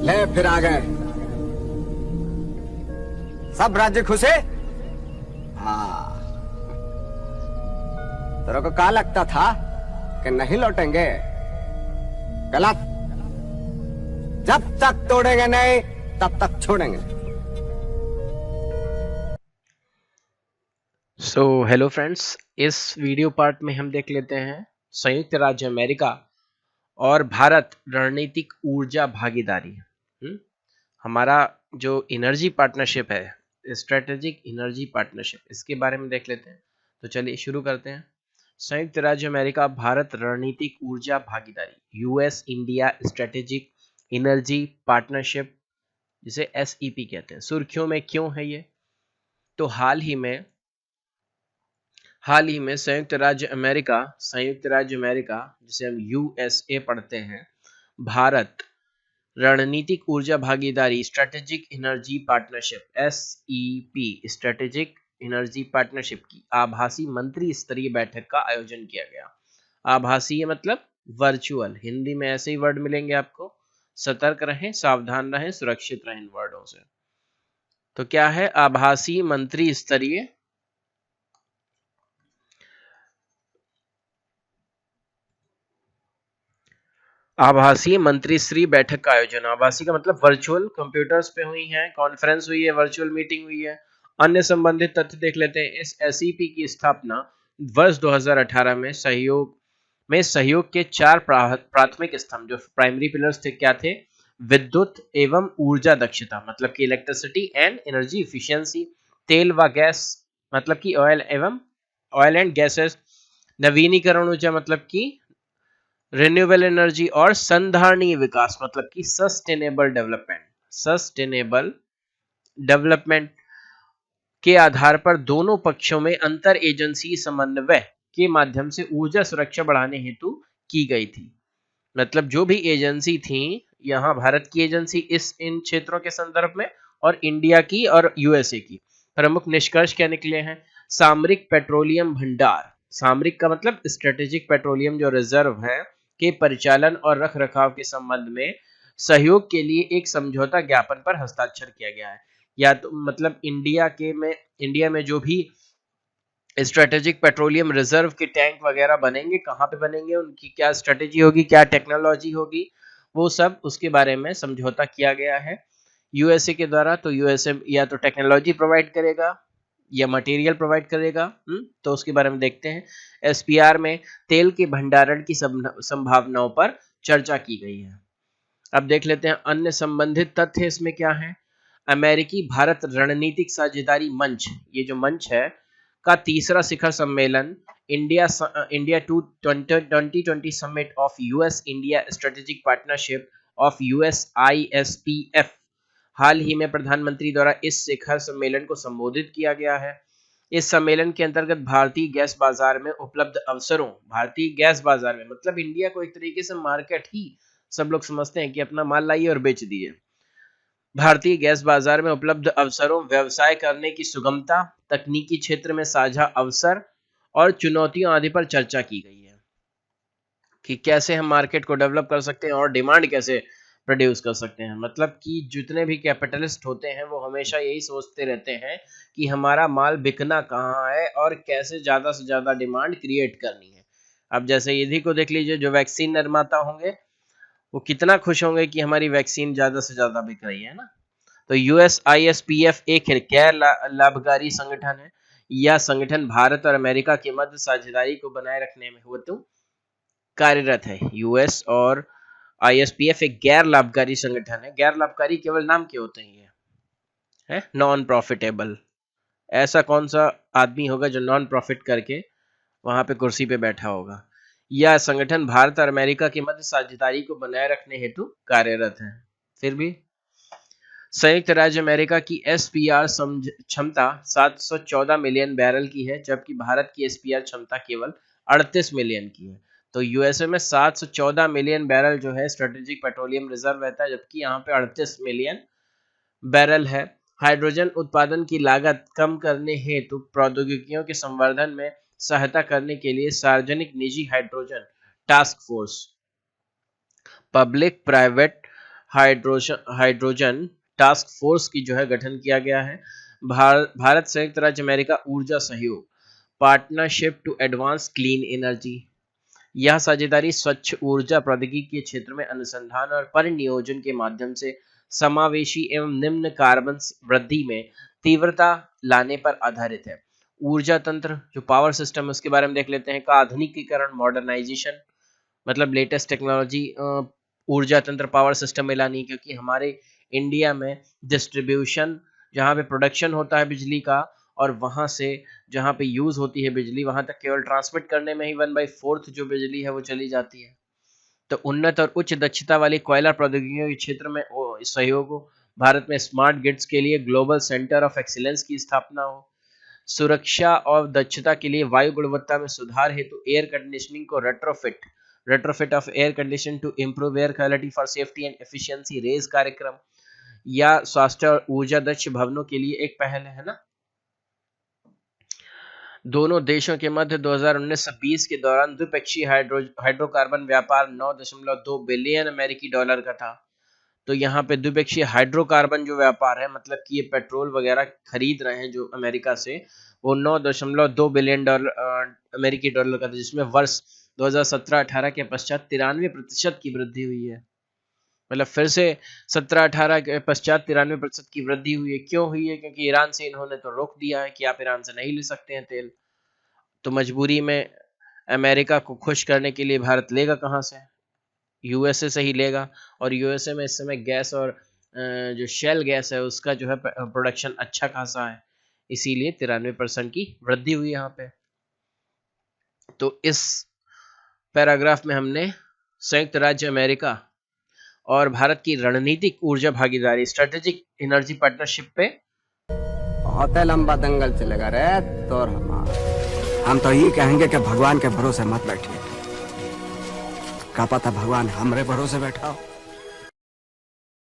ले फिर आ गए। सब राज्य खुशे? हाँ। तेरे को क्या लगता था कि नहीं लौटेंगे? गलत। जब तक तोड़ेंगे नहीं तब तक छोड़ेंगे। हेलो फ्रेंड्स, इस वीडियो पार्ट में हम देख लेते हैं संयुक्त राज्य अमेरिका और भारत रणनीतिक ऊर्जा भागीदारी। हमारा जो एनर्जी पार्टनरशिप है, स्ट्रेटेजिक एनर्जी पार्टनरशिप, इसके बारे में देख लेते हैं। तो चलिए शुरू करते हैं। संयुक्त राज्य अमेरिका भारत रणनीतिक ऊर्जा भागीदारी, US India strategic energy partnership, जिसे एसईपी कहते हैं, सुर्खियों में क्यों है ये? तो हाल ही में संयुक्त राज्य अमेरिका जिसे हम यूएसए पढ़ते हैं, भारत रणनीतिक ऊर्जा भागीदारी strategic energy partnership SEP strategic energy partnership की आभासी मंत्री स्तरीय बैठक का आयोजन किया गया। आभासी मतलब वर्चुअल, हिंदी में ऐसे ही वर्ड मिलेंगे आपको। सतर्क रहें, सावधान रहें, सुरक्षित रहें इन वर्डों से। तो क्या है आभासी मंत्री स्तरीय आभासीय मंत्रिस्तरीय बैठक का आयोजन। आभासी का मतलब वर्चुअल, कंप्यूटर्स पे हुई है, कॉन्फ्रेंस हुई है, वर्चुअल मीटिंग हुई है। अन्य संबंधित तथ्य देख लेते हैं। इस एसईपी की स्थापना वर्ष 2018 में सहयोग के 4 प्राथमिक स्तंभ, जो प्राइमरी पिलर्स थे, क्या थे? विद्युत एवं ऊर्जा दक्षता मतलब कि इलेक्ट्रिसिटी एंड एनर्जी इफिशियंसी, तेल व गैस मतलब कि ऑयल एंड गैसेस, नवीनीकरण ऊर्जा मतलब कि रिन्यूएबल एनर्जी, और संधारणीय विकास मतलब कि सस्टेनेबल डेवलपमेंट के आधार पर दोनों पक्षों में अंतर एजेंसी समन्वय के माध्यम से ऊर्जा सुरक्षा बढ़ाने हेतु की गई थी। मतलब जो भी एजेंसी थी, यहाँ भारत की एजेंसी इन क्षेत्रों के संदर्भ में, और इंडिया की और यूएसए की। प्रमुख निष्कर्ष क्या निकले हैं? सामरिक पेट्रोलियम भंडार, सामरिक का मतलब स्ट्रेटेजिक पेट्रोलियम जो रिजर्व है, के परिचालन और रखरखाव के संबंध में सहयोग के लिए एक समझौता ज्ञापन पर हस्ताक्षर किया गया है। या तो मतलब इंडिया में जो भी स्ट्रेटेजिक पेट्रोलियम रिजर्व के टैंक वगैरह बनेंगे, कहाँ पे बनेंगे, उनकी क्या स्ट्रेटेजी होगी, क्या टेक्नोलॉजी होगी, वो सब उसके बारे में समझौता किया गया है यूएसए के द्वारा। तो यूएसए या तो टेक्नोलॉजी प्रोवाइड करेगा या मटेरियल प्रोवाइड करेगा। तो उसके बारे में देखते हैं। एसपीआर में तेल के भंडारण की संभावनाओं पर चर्चा की गई है। अब देख लेते हैं अन्य संबंधित तथ्य इसमें क्या है। अमेरिकी भारत रणनीतिक साझेदारी मंच, ये जो मंच है, का तीसरा शिखर सम्मेलन India 2020 summit of US India strategic partnership of USISPF, हाल ही में प्रधानमंत्री द्वारा इस शिखर सम्मेलन को संबोधित किया गया है। इस सम्मेलन के अंतर्गत भारतीय गैस बाजार में उपलब्ध अवसरों, भारतीय गैस बाजार में मतलब इंडिया को एक तरीके से मार्केट ही सब लोग समझते हैं कि अपना माल लाइए और बेच दिए। भारतीय गैस बाजार में उपलब्ध अवसरों, व्यवसाय करने की सुगमता, तकनीकी क्षेत्र में साझा अवसर और चुनौतियों आदि पर चर्चा की गई है कि कैसे हम मार्केट को डेवलप कर सकते हैं और डिमांड कैसे प्रोड्यूस कर सकते हैं। मतलब कि जितने भी कैपिटलिस्ट होते हैं वो हमेशा यही सोचते रहते हैं कि हमारा माल बिकना कहाँ है और कैसे ज़्यादा से ज़्यादा डिमांड क्रिएट करनी है। अब जैसे यदि को देख लीजिए, जो वैक्सीन निर्माता होंगे वो कितना खुश होंगे कि हमारी वैक्सीन ज़्यादा से ज़्यादा बिक रही है ना। तो USISPF एक गैर लाभकारी संगठन है। यह संगठन भारत और अमेरिका के मध्य साझेदारी को बनाए रखने में हेतु कार्यरत है। यूएस और ISPF एक गैर लाभकारी संगठन है। गैर लाभकारी केवल नाम के होते हैं, ये है नॉन प्रॉफिटेबल। ऐसा कौन सा आदमी होगा जो नॉन प्रॉफिट करके वहां पे कुर्सी पे बैठा होगा। यह संगठन भारत और अमेरिका के मध्य साझेदारी को बनाए रखने हेतु कार्यरत है। फिर भी संयुक्त राज्य अमेरिका की एसपीआर क्षमता 714 मिलियन बैरल की है, जबकि भारत की एसपीआर क्षमता केवल 38 मिलियन की है। तो यूएसए में 714 मिलियन बैरल जो है स्ट्रेटेजिक पेट्रोलियम रिजर्व रहता है, जबकि यहाँ पे 38 मिलियन बैरल है। हाइड्रोजन उत्पादन की लागत कम करने हेतु प्रौद्योगिकियों के संवर्धन में सहायता करने के लिए सार्वजनिक निजी hydrogen task force, public private hydrogen task force की जो है गठन किया गया है। भारत संयुक्त राज्य अमेरिका ऊर्जा सहयोग partnership to advance clean energy, यह साझेदारी स्वच्छ ऊर्जा प्रौद्योगिकी के क्षेत्र में अनुसंधान और परिनियोजन के माध्यम से समावेशी एवं निम्न कार्बन वृद्धि में तीव्रता लाने पर आधारित है। ऊर्जा तंत्र जो पावर सिस्टम है उसके बारे में देख लेते हैं। का आधुनिकीकरण मॉडर्नाइजेशन मतलब लेटेस्ट टेक्नोलॉजी ऊर्जा तंत्र पावर सिस्टम में लानी, क्योंकि हमारे इंडिया में डिस्ट्रीब्यूशन जहाँ पे प्रोडक्शन होता है बिजली का और वहां से जहाँ पे यूज होती है बिजली वहां तक केवल ट्रांसमिट करने में ही 1/4 जो बिजली है वो चली जाती है। तो उन्नत और उच्च दक्षता वाली कोयला प्रौद्योगिकियों के क्षेत्र में सहयोग हो। भारत में स्मार्ट ग्रिड्स के लिए ग्लोबल सेंटर ऑफ एक्सीलेंस की स्थापना हो। सुरक्षा और दक्षता के लिए वायु गुणवत्ता में सुधार हेतु एयर कंडीशनिंग को retrofit of air condition to improve air quality for safety and efficiency raise कार्यक्रम, या स्वास्थ्य और ऊर्जा दक्ष भवनों के लिए एक पहल है ना। दोनों देशों के मध्य 2019-20 के दौरान द्विपक्षीय हाइड्रोकार्बन व्यापार 9.2 बिलियन अमेरिकी डॉलर का था। तो यहाँ पे द्विपक्षीय हाइड्रोकार्बन जो व्यापार है मतलब कि ये पेट्रोल वगैरह खरीद रहे हैं जो अमेरिका से, वो 9.2 बिलियन अमेरिकी डॉलर का था, जिसमें वर्ष 2017-18 के पश्चात 93% की वृद्धि हुई है। मतलब फिर से 17-18 के पश्चात 93% की वृद्धि हुई है। क्यों हुई है? क्योंकि ईरान से इन्होंने तो रोक दिया है कि आप ईरान से नहीं ले सकते हैं तेल। तो मजबूरी में अमेरिका को खुश करने के लिए भारत लेगा कहाँ से? यूएसए से ही लेगा। और यूएसए में इस समय गैस और जो शेल गैस है उसका जो है प्रोडक्शन अच्छा खासा है, इसीलिए 93% की वृद्धि हुई यहाँ पे। तो इस पैराग्राफ में हमने संयुक्त राज्य अमेरिका और भारत की रणनीतिक ऊर्जा भागीदारी स्ट्रेटेजिक एनर्जी पार्टनरशिप पे बहुत लंबा दंगल चलेगा रे। तो हम तो ये कहेंगे कि भगवान के भरोसे मत बैठिए, क्या पता भगवान हमरे भरोसे बैठा हो।